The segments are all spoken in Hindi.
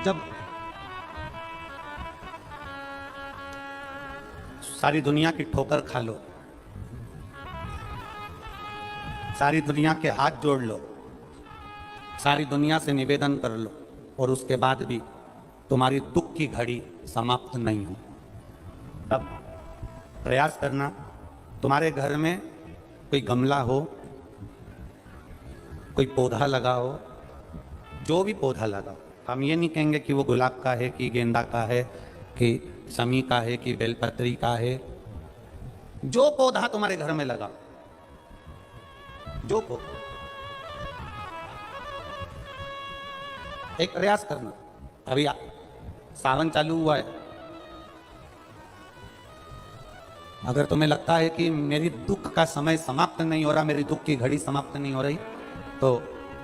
जब सारी दुनिया की ठोकर खा लो, सारी दुनिया के हाथ जोड़ लो, सारी दुनिया से निवेदन कर लो और उसके बाद भी तुम्हारी दुख की घड़ी समाप्त नहीं हो, तब प्रयास करना। तुम्हारे घर में कोई गमला हो, कोई पौधा लगा हो, जो भी पौधा लगा हो, हम ये नहीं कहेंगे कि वो गुलाब का है कि गेंदा का है कि शमी का है कि बेलपत्री का है। जो पौधा तुम्हारे घर में लगा, जो पौधा, एक प्रयास करना। अभी सावन चालू हुआ है, अगर तुम्हें लगता है कि मेरी दुख का समय समाप्त नहीं हो रहा, मेरी दुख की घड़ी समाप्त नहीं हो रही, तो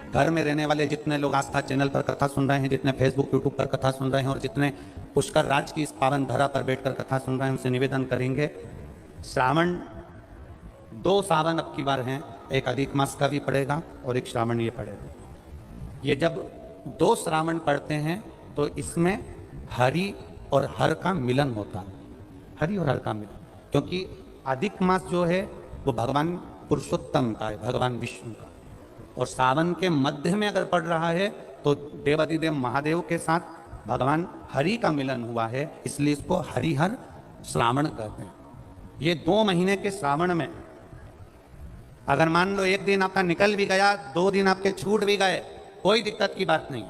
घर में रहने वाले जितने लोग आस्था चैनल पर कथा सुन रहे हैं, जितने फेसबुक यूट्यूब पर कथा सुन रहे हैं और जितने पुष्कर राज की इस पावन धरा पर बैठकर कथा सुन रहे हैं, उनसे निवेदन करेंगे, श्रावण 2 सावन अब की बार हैं, एक अधिक मास का भी पड़ेगा और एक श्रावण ये पड़ेगा। ये जब 2 श्रावण पड़ते हैं तो इसमें हरि और हर का मिलन होता है, हरि और हर का मिलन, क्योंकि अधिक मास जो है वो भगवान पुरुषोत्तम का है, भगवान विष्णु का, और सावन के मध्य में अगर पड़ रहा है तो देवाधिदेव महादेव के साथ भगवान हरि का मिलन हुआ है, इसलिए इसको हरिहर श्रावण कहते हैं। ये 2 महीने के श्रावण में अगर मान लो एक दिन आपका निकल भी गया, 2 दिन आपके छूट भी गए, कोई दिक्कत की बात नहीं।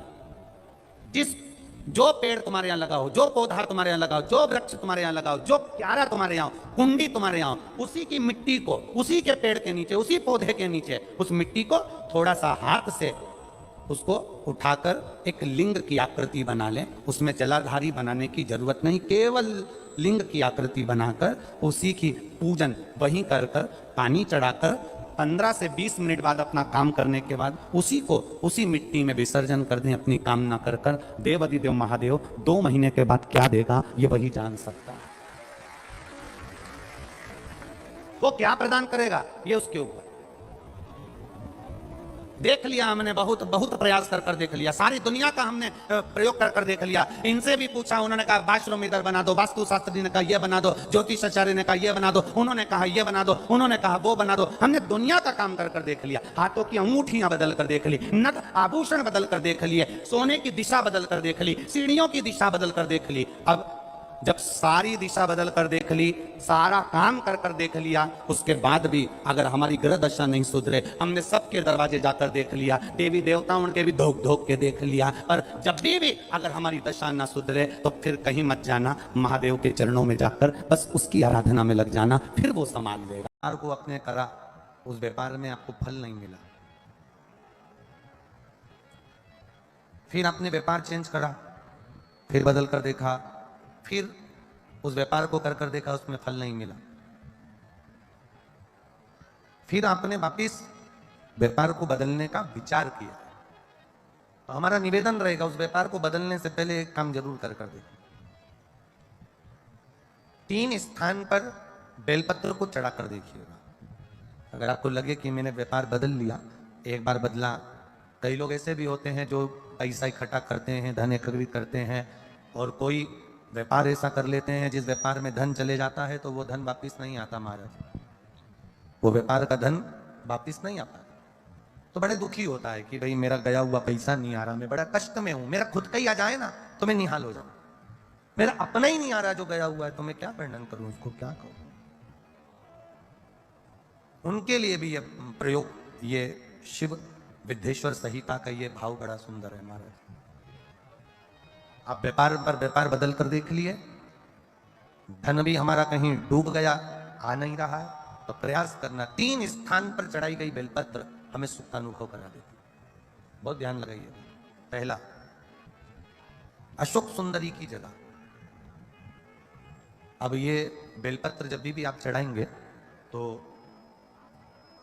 जो पेड़ तुम्हारे यहाँ लगा हो, जो पौधा तुम्हारे यहाँ लगा हो, जो वृक्ष तुम्हारे यहाँ लगा हो, जो क्यारा तुम्हारे यहाँ हो, कुंडी तुम्हारे यहाँ हो, उसी की मिट्टी को, उसी के पेड़ के नीचे, उसी पौधे के नीचे, उस मिट्टी को थोड़ा सा हाथ से उसको उठाकर एक लिंग की आकृति बना लें। उसमें जलाधारी बनाने की जरूरत नहीं, केवल लिंग की आकृति बनाकर उसी की पूजन वहीं कर कर पानी चढ़ाकर 15 से 20 मिनट बाद अपना काम करने के बाद उसी को उसी मिट्टी में विसर्जन कर दें, अपनी कामना कर कर। देवाधिदेव महादेव 2 महीने के बाद क्या देगा ये वही जान सकता है, वो क्या प्रदान करेगा ये उसके ऊपर। देख लिया हमने, बहुत बहुत प्रयास कर कर देख लिया, सारी दुनिया का हमने प्रयोग कर कर देख लिया। इनसे भी पूछा, उन्होंने कहा वाशरूम इधर बना दो, वास्तु शास्त्री ने कहा ये बना दो, ज्योतिषाचार्य ने कहा ये बना दो, उन्होंने कहा ये बना दो, उन्होंने कहा वो बना दो। हमने दुनिया का काम कर कर देख लिया, हाथों की अंगूठियां बदल कर देख ली, नथ आभूषण बदल कर देख लिए, सोने की दिशा बदल कर देख ली, सीढ़ियों की दिशा बदल कर देख ली। अब जब सारी दिशा बदल कर देख ली, सारा काम कर कर देख लिया, उसके बाद भी अगर हमारी ग्रह दशा नहीं सुधरे, हमने सबके दरवाजे जाकर देख लिया, देवी देवताओं के भी धोख धोख के देख लिया, और जब भी अगर हमारी दशा ना सुधरे तो फिर कहीं मत जाना, महादेव के चरणों में जाकर बस उसकी आराधना में लग जाना, फिर वो संभाल लेगा। व्यापार को अपने करा, उस व्यापार में आपको फल नहीं मिला, फिर आपने व्यापार चेंज करा, फिर बदल कर देखा, फिर उस व्यापार को कर कर देखा, उसमें फल नहीं मिला, फिर आपने वापिस व्यापार को बदलने का विचार किया। तो हमारा निवेदन रहेगा, उस व्यापार को बदलने से पहले एक काम जरूर कर कर देखिए। 3 स्थान पर बेलपत्र को चढ़ा कर देखिएगा। अगर आपको लगे कि मैंने व्यापार बदल लिया, एक बार बदला, कई लोग ऐसे भी होते हैं जो पैसा इकट्ठा करते हैं, धन एकत्रित करते हैं, और कोई व्यापार ऐसा कर लेते हैं जिस व्यापार में धन चले जाता है तो वो धन वापिस नहीं आता महाराज, वो व्यापार का धन वापिस नहीं आता, तो बड़े दुखी होता है कि भाई मेरा गया हुआ पैसा नहीं आ रहा, मैं बड़ा कष्ट में हूं, मेरा खुद का ही आ जाए ना तो मैं निहाल हो जाऊं, मेरा अपना ही नहीं आ रहा जो गया हुआ है, तो मैं क्या वर्णन करूं, उसको क्या कहूं। उनके लिए भी ये प्रयोग, ये शिव विद्येश्वर संहिता का ये भाव बड़ा सुंदर है महाराज। आप व्यापार पर व्यापार बदल कर देख लिए, धन भी हमारा कहीं डूब गया, आ नहीं रहा है, तो प्रयास करना। 3 स्थान पर चढ़ाई गई बेलपत्र हमें सुख का अनुभव करा देती, बहुत ध्यान लगाइए। पहला, अशोक सुंदरी की जगह। अब ये बेलपत्र जब भी आप चढ़ाएंगे तो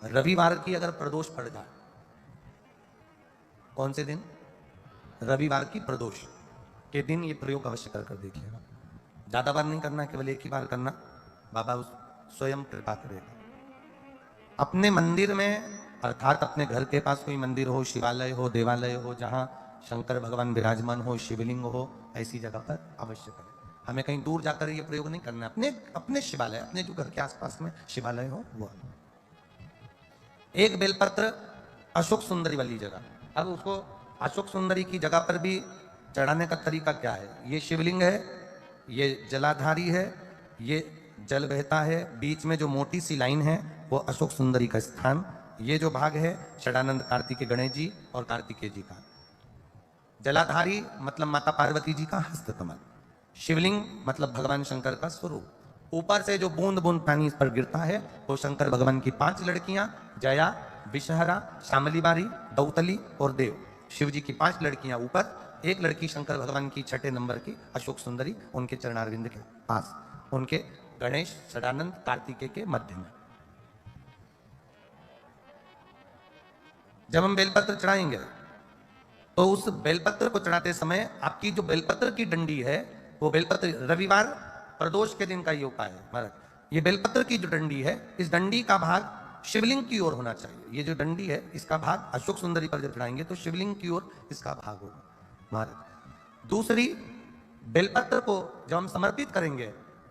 रविवार की अगर प्रदोष पड़ जाए, कौन से दिन, रविवार की प्रदोष के दिन ये प्रयोग अवश्य कर कर देखिएगा। ज्यादा बार नहीं करना, केवल एक ही बार करना, बाबा स्वयं कृपा करेगा। अपने मंदिर में, अर्थात अपने घर के पास कोई मंदिर हो, शिवालय हो, देवालय हो, जहां शंकर भगवान विराजमान हो, शिवलिंग हो, ऐसी जगह पर अवश्य करें। हमें कहीं दूर जाकर ये प्रयोग नहीं करना, अपने अपने शिवालय, अपने जो घर के आसपास में शिवालय हो वो। एक बेलपत्र अशोक सुंदरी वाली जगह, अब उसको अशोक सुंदरी की जगह पर भी चढ़ाने का तरीका क्या है? ये शिवलिंग है, ये जलाधारी है, ये जल बहता है, बीच में जो मोटी सी लाइन है वो अशोक सुंदरी का स्थान, ये जो भाग है षडानंद कार्तिकेय गणेश जी और कार्तिकेय जी का। जलाधारी मतलब माता पार्वती जी का हस्तकमल, शिवलिंग मतलब भगवान शंकर का स्वरूप। ऊपर से जो बूंद बूंद पानी इस पर गिरता है वो शंकर भगवान की 5 लड़कियां, जया, विषहरा, श्यामली बारी, दौतली और देव। शिव जी की 5 लड़कियां ऊपर, एक लड़की शंकर भगवान की 6ठे नंबर की अशोक सुंदरी उनके चरणारविंद के पास, उनके गणेश षडानंद कार्तिकेय के मध्य में। जब हम बेलपत्र चढ़ाएंगे तो उस बेलपत्र को चढ़ाते समय आपकी जो बेलपत्र की डंडी है वो बेलपत्र, रविवार प्रदोष के दिन का ये उपाय है महाराज, ये बेलपत्र की जो डंडी है इस डंडी का भाग शिवलिंग की ओर होना चाहिए। ये जो डंडी है इसका भाग अशोक सुंदरी पर जब चढ़ाएंगे तो शिवलिंग की ओर इसका भाग होगा महाराज। दूसरी, बेलपत्र को जब हम समर्पित करेंगे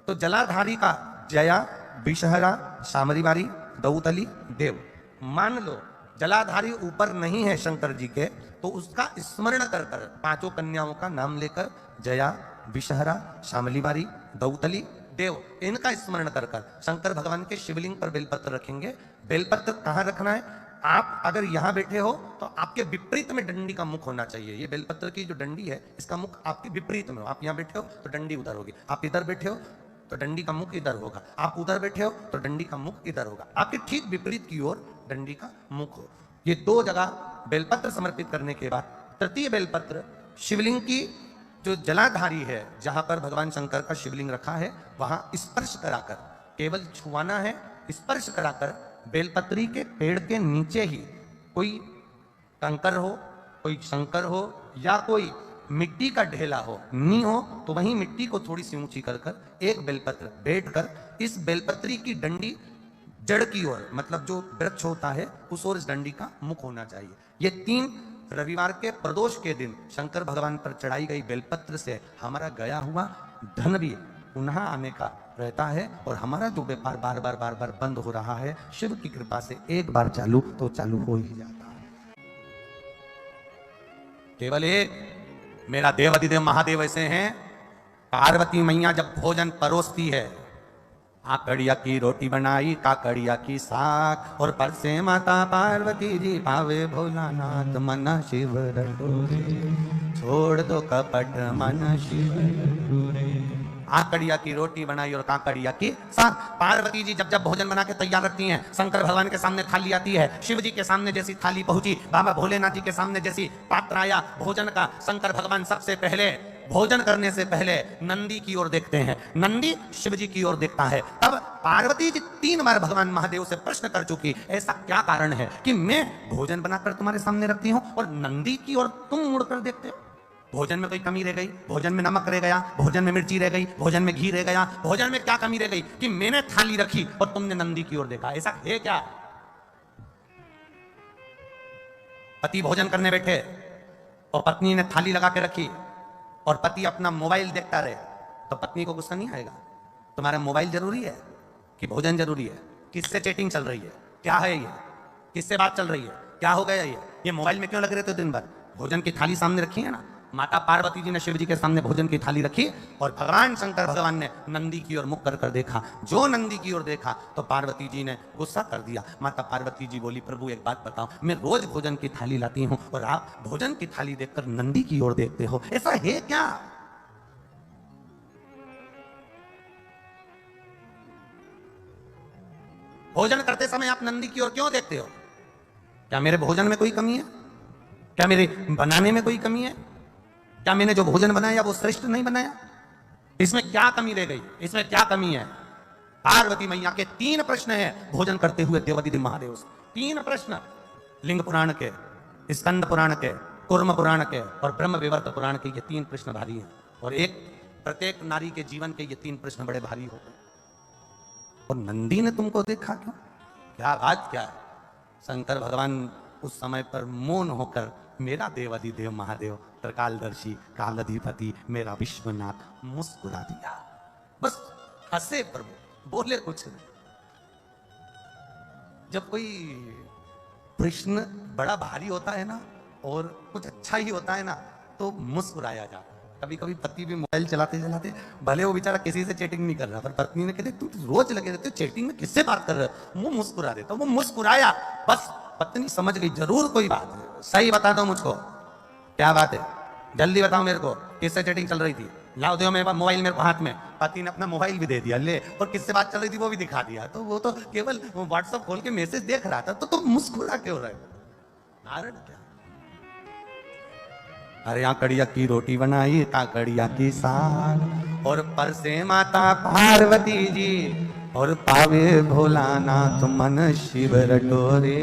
तो जलाधारी का जया, विषहरा, श्यामली बारी, दौतली, देव, मान लो जलाधारी ऊपर नहीं है शंकर जी के तो उसका स्मरण कर कर 5 कन्याओं का नाम लेकर जया, विषहरा, श्यामली बारी, दौतली, देव, इनका स्मरण कर कर शंकर भगवान के शिवलिंग पर बेलपत्र रखेंगे। बेलपत्र कहां रखना है? आप अगर यहां बैठे हो तो आपके विपरीत में डंडी का मुख होना चाहिए। ये बेलपत्र की जो डंडी है इसका मुख आपके विपरीत में हो। आप यहां बैठे हो तो डंडी उधर होगी, आप इधर बैठे हो तो डंडी का मुख इधर होगा, आप उधर बैठे हो तो डंडी का मुख इधर होगा, आपके ठीक विपरीत की ओर डंडी का मुख हो। ये 2 जगह बेलपत्र समर्पित करने के बाद तृतीय बेलपत्र शिवलिंग की जो जलाधारी है जहां पर भगवान शंकर का शिवलिंग रखा है वहां स्पर्श कराकर, केवल छुआना है, स्पर्श कराकर बेलपत्री के पेड़ के नीचे ही कोई कंकर हो, कोई शंकर हो या कोई मिट्टी का ढेला हो, नी हो तो वहीं मिट्टी को थोड़ी सी ऊंची कर कर एक बेलपत्र बैठकर इस बेलपत्री की डंडी जड़ की ओर, मतलब जो वृक्ष होता है उस ओर इस डंडी का मुख होना चाहिए। ये 3 रविवार के प्रदोष के दिन शंकर भगवान पर चढ़ाई गई बेलपत्र से हमारा गया हुआ धन भी पुनः आने का रहता है और हमारा जो व्यापार बार बार बंद हो रहा है शिव की कृपा से एक बार चालू तो चालू हो ही जाता है। केवल एक मेरा देवाधिदेव महादेव ऐसे हैं, पार्वती मैया जब भोजन परोसती है, काकड़िया की रोटी बनाई, काकड़िया की साग और परसे माता पार्वती जी पावे भोलानाथ मन शिव रटोरे, छोड़ दो कपट मन शिव रटोरे। काकड़िया की रोटी बनाई और काकड़िया की साग। पार्वती जी जब जब भोजन बना के तैयार रखती हैं, शंकर भगवान के सामने थाली आती है, शिव जी के सामने जैसी थाली पहुंची, बाबा भोलेनाथ जी के सामने जैसी पात्र आया भोजन का, शंकर भगवान सबसे पहले भोजन करने से पहले नंदी की ओर देखते हैं, नंदी शिव जी की ओर देखता है। तब पार्वती जी 3 बार भगवान महादेव से प्रश्न कर चुकी, ऐसा क्या कारण है कि मैं भोजन बनाकर तुम्हारे सामने रखती हूं और नंदी की ओर तुम मुड़कर देखते हो? भोजन में कोई कमी रह गई, भोजन में नमक रह गया, भोजन में मिर्ची रह गई, भोजन में घी रह गया, भोजन में क्या कमी रह गई कि मैंने थाली रखी और तुमने नंदी की ओर देखा? ऐसा है क्या? पति भोजन करने बैठे और पत्नी ने थाली लगा के रखी और पति अपना मोबाइल देखता रहे तो पत्नी को गुस्सा नहीं आएगा? तुम्हारा मोबाइल जरूरी है कि भोजन जरूरी है? किससे चैटिंग चल रही है? क्या है ये? किससे बात चल रही है? क्या हो गया ये मोबाइल में क्यों लग रहे थे दिन भर? भोजन की थाली सामने रखी है ना। माता पार्वती जी ने शिव जी के सामने भोजन की थाली रखी और भगवान शंकर भगवान ने नंदी की ओर मुख कर कर देखा। जो नंदी की ओर देखा तो पार्वती जी ने गुस्सा कर दिया। माता पार्वती जी बोली, प्रभु एक बात बताओ, मैं रोज भोजन की थाली लाती हूं और आप भोजन की थाली देखकर नंदी की ओर देखते हो, ऐसा है क्या? भोजन करते समय आप नंदी की ओर क्यों देखते हो? क्या मेरे भोजन में कोई कमी है? क्या मेरे बनाने में कोई कमी है? क्या मैंने जो भोजन बनाया वो श्रेष्ठ नहीं बनाया? इसमें क्या कमी रह गई? इसमें क्या कमी है? पार्वती मैया के 3 प्रश्न हैं भोजन करते हुए देवाधिदेव महादेव से। 3 प्रश्न, लिंग पुराण के, स्कंद पुराण के, कूर्म पुराण के और ब्रह्म विवर्त पुराण के, ये 3 प्रश्न भारी हैं और प्रत्येक नारी के जीवन के ये 3 प्रश्न बड़े भारी होते हैं। और नंदी ने तुमको देखा क्यों? क्या बात क्या है? शंकर भगवान उस समय पर मौन होकर मेरा देव अधिदेव महादेव त्रिकालदर्शी कालाधिपति मेरा विश्वनाथ मुस्कुरा दिया। बस हंसे प्रभु, बोले कुछ नहीं। जब कोई प्रश्न बड़ा भारी होता है ना और कुछ अच्छा ही होता है ना तो मुस्कुराया जाता है। कभी कभी पति भी मोबाइल चलाते चलाते, भले वो बेचारा किसी से चैटिंग नहीं कर रहा, पर पत्नी ने कहते तुम रोज लगे रहते हो चैटिंग में, किससे बात कर रहे हो? वो मुस्कुरा देता, वो मुस्कुराया, बस पत्नी समझ गई जरूर कोई बात है। सही बता दो मुझको, क्या बात है, जल्दी बताओ मेरे को, किससे चैटिंग चल रही थी? लाओ दो मेरे पास मोबाइल, मेरे हाथ में। पति ने अपना मोबाइल भी दे दिया, ले, और किससे बात चल रही थी वो भी दिखा दिया। तो वो तो केवल व्हाट्सएप खोल के मैसेज देख रहा था, तो तुम मुस्कुरा क्यों रहे? कारण क्या? अरे यहाँ कड़िया की रोटी बनाई, कड़िया की साग, और पर से माता पार्वती जी, और पावे भोलानाथ मन शिव रटोरे,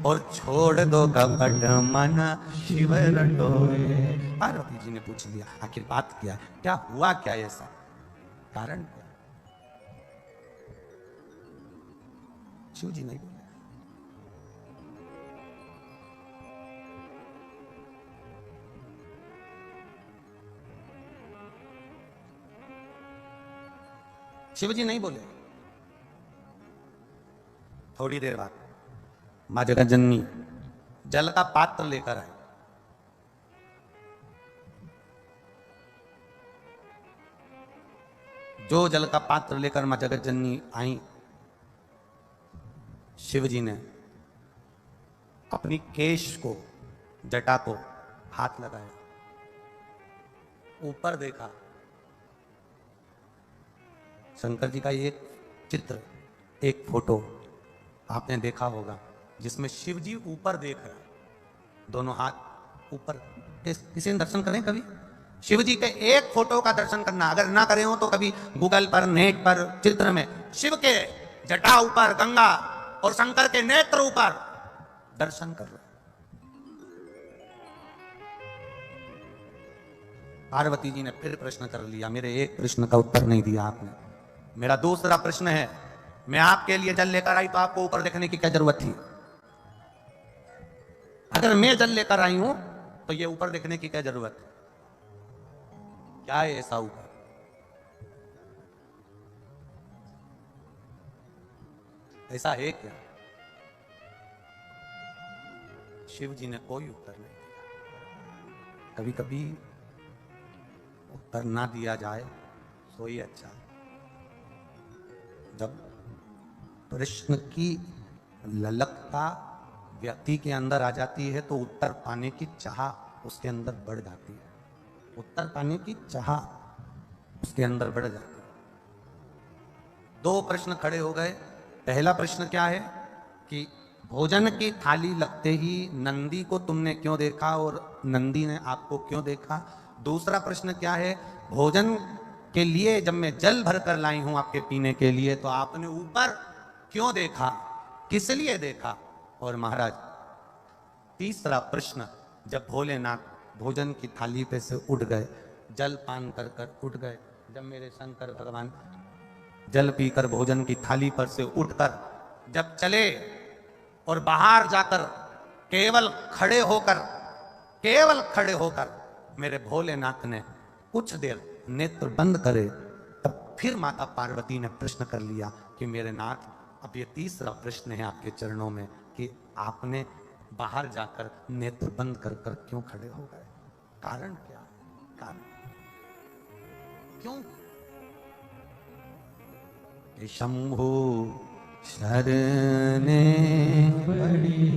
और छोड़ दो कपट मन शिव रटोरे। पार्वती जी ने पूछ लिया आखिर बात क्या है, क्या हुआ, क्या ऐसा कारण क्या? शिव जी नहीं बोले। शिवजी नहीं बोले। थोड़ी देर बाद मां जगज्जननी जल का पात्र लेकर आई। जो जल का पात्र लेकर मां जगज्जननी आई, शिवजी ने अपनी केश को, जटा को हाथ लगाया, ऊपर देखा। शंकर जी का एक चित्र, एक फोटो आपने देखा होगा जिसमें शिव जी ऊपर देख रहे हैं, दोनों हाथ ऊपर। किसी ने दर्शन करें कभी शिव जी के एक फोटो का दर्शन करना? अगर ना करे हो तो कभी गूगल पर, नेट पर, चित्र में शिव के जटा ऊपर गंगा और शंकर के नेत्र ऊपर दर्शन कर लो। पार्वती जी ने फिर प्रश्न कर लिया, मेरे एक प्रश्न का उत्तर नहीं दिया आपने। मेरा दूसरा प्रश्न है, मैं आपके लिए जल लेकर आई तो आपको ऊपर देखने की क्या जरूरत थी? अगर मैं जल लेकर आई हूं तो ये ऊपर देखने की क्या जरूरत है? क्या है ऐसा ऊपर? ऐसा है क्या? शिव जी ने कोई उत्तर नहीं दिया। कभी कभी उत्तर ना दिया जाए तो ही अच्छा है। जब प्रश्न की ललकता व्यक्ति के अंदर आ जाती है तो उत्तर पाने की चाह उसके अंदर बढ़ जाती है। उत्तर पाने की चाह उसके अंदर बढ़ जाती है। दो प्रश्न खड़े हो गए। पहला प्रश्न क्या है कि भोजन की थाली लगते ही नंदी को तुमने क्यों देखा और नंदी ने आपको क्यों देखा? दूसरा प्रश्न क्या है, भोजन के लिए जब मैं जल भर कर लाई हूं आपके पीने के लिए तो आपने ऊपर क्यों देखा, किस लिए देखा? और महाराज तीसरा प्रश्न, जब भोलेनाथ भोजन की थाली पे से उठ गए, जल पान कर कर उठ गए, जब मेरे शंकर भगवान जल पीकर भोजन की थाली पर से उठकर जब चले और बाहर जाकर केवल खड़े होकर मेरे भोलेनाथ ने कुछ देर नेत्र बंद करे, तब फिर माता पार्वती ने प्रश्न कर लिया कि मेरे नाथ, अब ये तीसरा प्रश्न है आपके चरणों में कि आपने बाहर जाकर नेत्र बंद कर कर क्यों खड़े हो गए? कारण क्या? कारण क्यों? शंभु शरणे पड़ी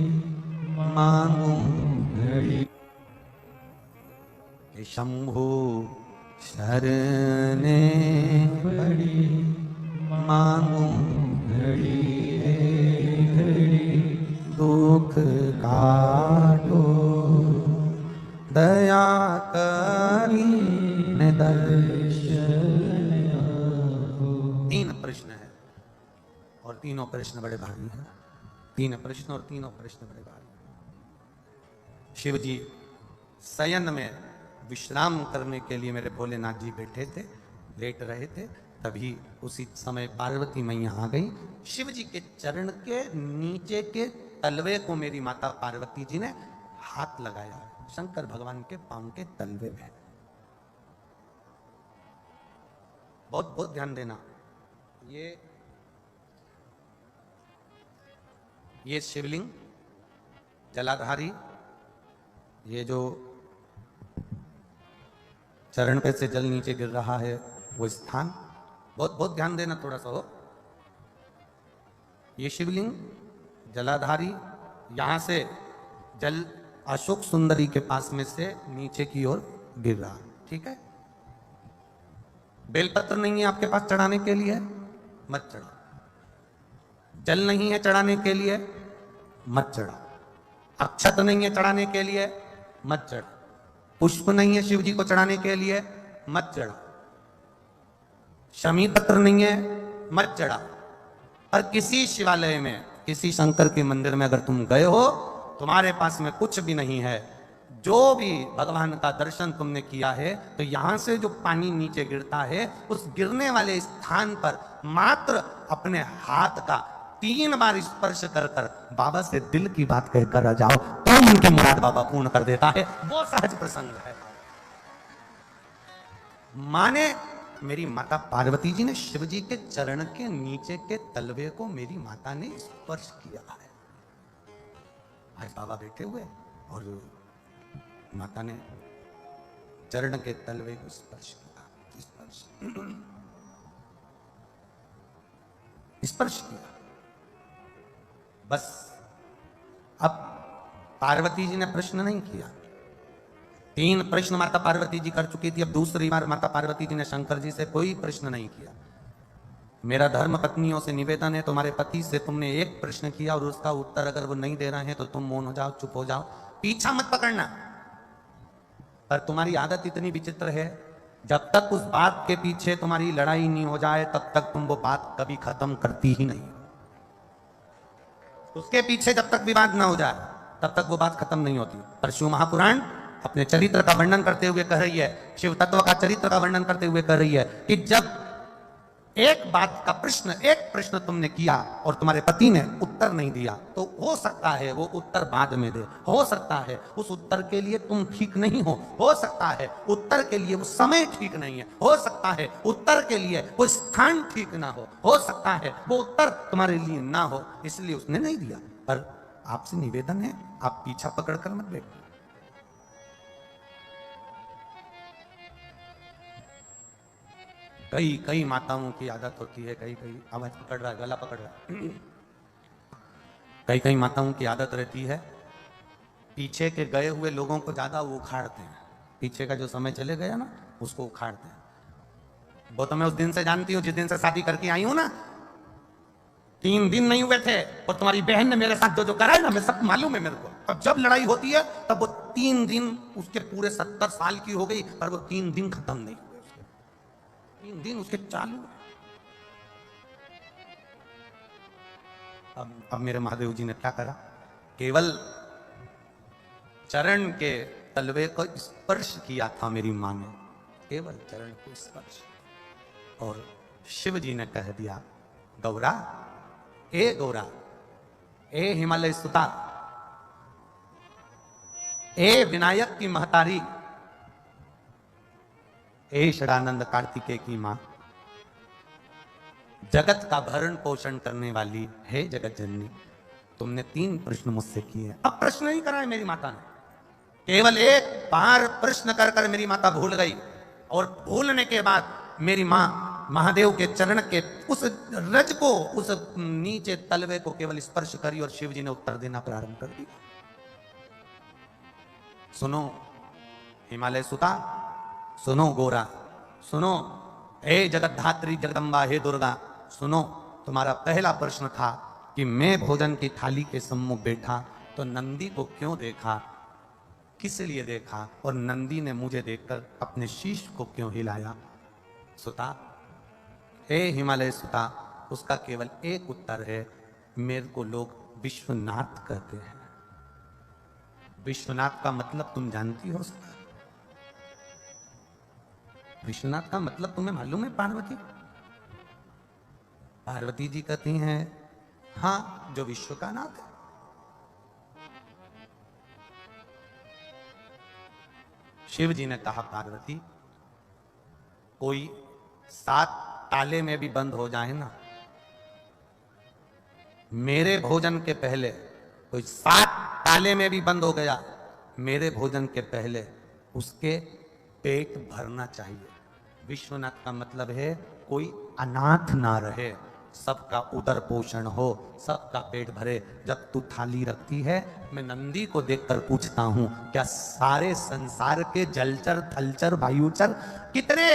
मांगू घड़ी, शंभु शरणे पड़ी मांगू घड़ी घड़ी, दुख काटो दया करी ने दर्शन। तीन प्रश्न है और तीनों प्रश्न बड़े भारी हैं। तीन प्रश्न और तीनों प्रश्न बड़े भारी। शिव जी शयन में विश्राम करने के लिए मेरे भोलेनाथ जी बैठे थे, लेट रहे थे, तभी उसी समय पार्वती मैया आ गई। शिव जी के चरण के नीचे के तलवे को मेरी माता पार्वती जी ने हाथ लगाया शंकर भगवान के पांव के तलवे में। बहुत बहुत ध्यान देना, ये शिवलिंग जलाधारी, ये जो चरण पे से जल नीचे गिर रहा है वो स्थान, बहुत बहुत ध्यान देना थोड़ा सा हो। ये शिवलिंग जलाधारी, यहां से जल अशोक सुंदरी के पास में से नीचे की ओर गिर रहा, ठीक है। बेलपत्र नहीं है आपके पास चढ़ाने के लिए, मत चढ़ा। जल नहीं है चढ़ाने के लिए, मत चढ़ा। अक्षत नहीं है चढ़ाने के लिए, मत चढ़ा। पुष्प नहीं है शिव जी को चढ़ाने के लिए, मत चढ़ा। शमी पत्र नहीं है, मत चढ़ा। और किसी शिवालय में, किसी शंकर के मंदिर में अगर तुम गए हो, तुम्हारे पास में कुछ भी नहीं है, जो भी भगवान का दर्शन तुमने किया है, तो यहां से जो पानी नीचे गिरता है, उस गिरने वाले स्थान पर मात्र अपने हाथ का 3 बार स्पर्श कर कर बाबा से दिल की बात कहकर आ जाओ, तो उनकी मुराद बाबा पूर्ण कर देता है। वो सहज प्रसंग है। माने मेरी माता पार्वती जी ने शिव जी के चरण के नीचे के तलवे को मेरी माता ने स्पर्श किया है। आज बाबा बैठे हुए और माता ने चरण के तलवे को स्पर्श किया, स्पर्श किया। बस अब पार्वती जी ने प्रश्न नहीं किया। 3 प्रश्न माता पार्वती जी कर चुकी थी, अब दूसरी बार माता पार्वती जी ने शंकर जी से कोई प्रश्न नहीं किया। मेरा धर्म पत्नियों से निवेदन है, तुम्हारे पति से तुमने एक प्रश्न किया और उसका उत्तर अगर वो नहीं दे रहे हैं तो तुम मौन हो जाओ, चुप हो जाओ, पीछा मत पकड़ना। पर तुम्हारी आदत इतनी विचित्र है, जब तक उस बात के पीछे तुम्हारी लड़ाई नहीं हो जाए तब तक तुम वो बात कभी खत्म करती ही नहीं। उसके पीछे जब तक विवाद ना हो जाए तब तक वो बात खत्म नहीं होती। पर शिव महापुराण अपने चरित्र का वर्णन करते हुए कह रही है, शिव तत्व का चरित्र का वर्णन करते हुए कह रही है कि जब एक बात का प्रश्न, एक प्रश्न तुमने किया और तुम्हारे पति ने उत्तर नहीं दिया, तो हो सकता है वो उत्तर बाद में दे, हो सकता है उस उत्तर के लिए तुम ठीक नहीं हो सकता है उत्तर के लिए वो समय ठीक नहीं है, हो सकता है उत्तर के लिए वो स्थान ठीक ना हो सकता है वो उत्तर तुम्हारे लिए ना हो, इसलिए उसने नहीं दिया। पर आपसे निवेदन है, आप पीछा पकड़कर मत बैठो। कई माताओं की आदत होती है, कई आवाज पकड़ रहा है, गला पकड़ रहा है, कई माताओं की आदत रहती है, पीछे के गए हुए लोगों को ज्यादा वो उखाड़ते हैं। पीछे का जो समय चले गया ना, उसको उखाड़ते हैं। वो तो मैं उस दिन से जानती हूँ जिस दिन से शादी करके आई हूं ना, 3 दिन नहीं हुए थे और तुम्हारी बहन ने मेरे साथ जो करा है ना, मैं सब मालूम है मेरे को। अब जब लड़ाई होती है तब वो 3 दिन, उसके पूरे 70 साल की हो गई पर वो 3 दिन खत्म नहीं, 3 दिन उसके चालू। अब मेरे महादेव जी ने क्या करा, केवल चरण के तलवे को स्पर्श किया था मेरी मां ने, केवल चरण को स्पर्श, और शिव जी ने कह दिया, गौरा, ए गौरा, ए हिमालय सुता, ए विनायक की महतारी, ए षडानंद कार्तिकेय की मां, जगत का भरण पोषण करने वाली है जगत जननी, तुमने 3 प्रश्न मुझसे किए। अब प्रश्न नहीं कराए मेरी माता ने, केवल एक बार प्रश्न कर कर मेरी माता भूल गई, और भूलने के बाद मेरी मां महादेव के चरण के उस रज को, उस नीचे तलवे को केवल स्पर्श करी और शिव जी ने उत्तर देना प्रारंभ कर दिया। सुनो हिमालय सुता, सुनो गोरा, सुनो हे जगतधात्री जगदम्बा, हे दुर्गा, सुनो, तुम्हारा पहला प्रश्न था कि मैं भोजन की थाली के सम्मुख बैठा तो नंदी को क्यों देखा, किस लिए देखा, और नंदी ने मुझे देखकर अपने शीश को क्यों हिलाया। सुता, हे हिमालय सुता, उसका केवल एक उत्तर है, मेरे को लोग विश्वनाथ कहते हैं। विश्वनाथ का मतलब तुम जानती हो सुता? विश्वनाथ का मतलब तुम्हें मालूम है पार्वती? पार्वती जी कहती हैं, हाँ, जो विश्व का नाथ है। शिव जी ने कहा, पार्वती कोई 7 ताले में भी बंद हो जाए ना, मेरे भोजन के पहले कोई 7 ताले में भी बंद हो गया, मेरे भोजन के पहले उसके पेट भरना चाहिए। विश्वनाथ का मतलब है कोई अनाथ ना रहे, सबका उदर पोषण हो, सबका पेट भरे। जब तू थाली रखती है, मैं नंदी को देखकर पूछता हूं, क्या सारे संसार के जलचर थलचर वायुचर कितने,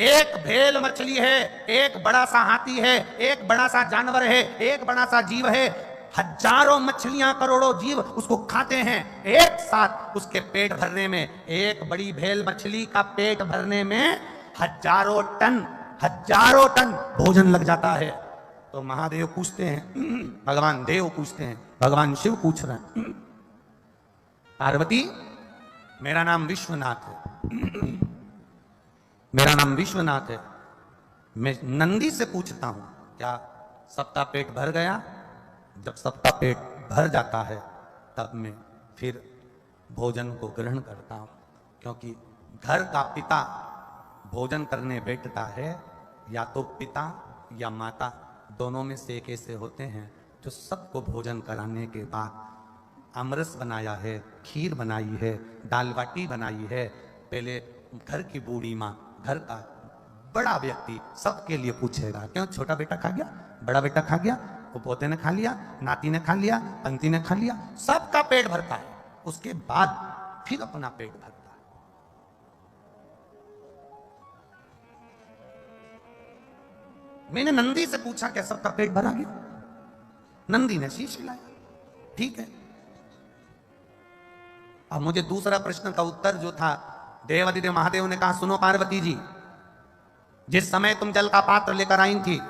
एक भेल मछली है, एक बड़ा सा हाथी है, एक बड़ा सा जानवर है, एक बड़ा सा जीव है, हजारों मछलियां करोड़ों जीव उसको खाते हैं, एक साथ उसके पेट भरने में, एक बड़ी भेल मछली का पेट भरने में हजारों टन भोजन लग जाता है। तो महादेव पूछते हैं, भगवान देव पूछते हैं, भगवान शिव पूछ रहे हैं, पार्वती मेरा नाम विश्वनाथ है, मेरा नाम विश्वनाथ है, मैं नंदी से पूछता हूं क्या सबका पेट भर गया? जब सबका पेट भर जाता है तब मैं फिर भोजन को ग्रहण करता हूं, क्योंकि घर का पिता भोजन करने बैठता है, या तो पिता या माता, दोनों में से एक ऐसे होते हैं जो सबको भोजन कराने के बाद अमरस बनाया है, खीर बनाई है, दाल बाटी बनाई है, पहले घर की बूढ़ी माँ, घर का बड़ा व्यक्ति सबके लिए पूछेगा, क्यों छोटा बेटा खा गया, बड़ा बेटा खा गया, वो पोते ने खा लिया, नाती ने खा लिया, पंती ने खा लिया, सबका पेट भरता है, उसके बाद फिर अपना पेट भरता है। मैंने नंदी से पूछा क्या सबका पेट भरा गया? नंदी ने शीश हिलाया, ठीक है। अब मुझे दूसरा प्रश्न का उत्तर जो था, देवादिदेव महादेव ने कहा, सुनो पार्वती जी, जिस समय तुम जल का पात्र लेकर आई थी,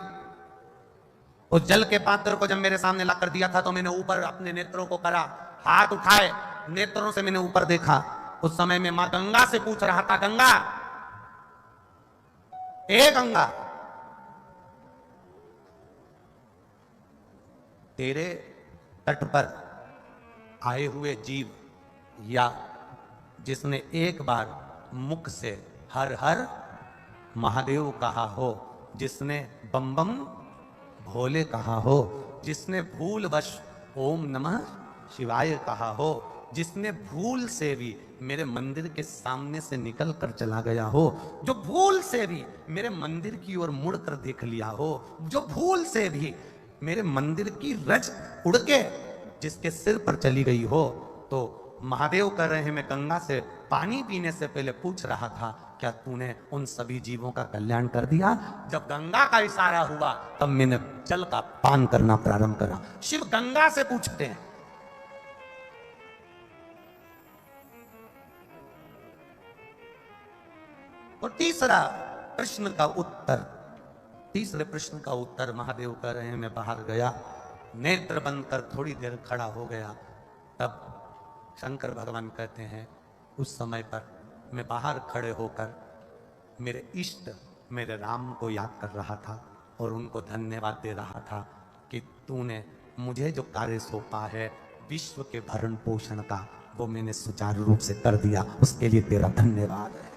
उस जल के पात्र को जब मेरे सामने लाकर दिया था तो मैंने ऊपर अपने नेत्रों को करा, हाथ उठाए, नेत्रों से मैंने ऊपर देखा, उस समय मैं मां गंगा से पूछ रहा था, गंगा, ए गंगा, तेरे तट पर आए हुए जीव या जिसने एक बार मुख से हर हर महादेव कहा हो, जिसने बम बम भोले कहा हो, जिसने भूलवश ओम नमः शिवाय कहा हो, जिसने भूल से भी मेरे मंदिर के सामने से निकल कर चला गया हो, जो भूल से भी मेरे मंदिर की ओर मुड़कर देख लिया हो, जो भूल से भी मेरे मंदिर की रज उड़ के जिसके सिर पर चली गई हो, तो महादेव कह रहे हैं, मैं गंगा से पानी पीने से पहले पूछ रहा था, क्या तूने उन सभी जीवों का कल्याण कर दिया? जब गंगा का इशारा हुआ तब मैंने जल का पान करना प्रारंभ करा। शिव गंगा से पूछते हैं। और तीसरे प्रश्न का उत्तर महादेव कह रहे हैं, मैं बाहर गया, नेत्र बंद कर थोड़ी देर खड़ा हो गया, तब शंकर भगवान कहते हैं, उस समय पर मैं बाहर खड़े होकर मेरे इष्ट मेरे राम को याद कर रहा था और उनको धन्यवाद दे रहा था कि तूने मुझे जो कार्य सौंपा है विश्व के भरण पोषण का, वो मैंने सुचारू रूप से कर दिया, उसके लिए तेरा धन्यवाद है।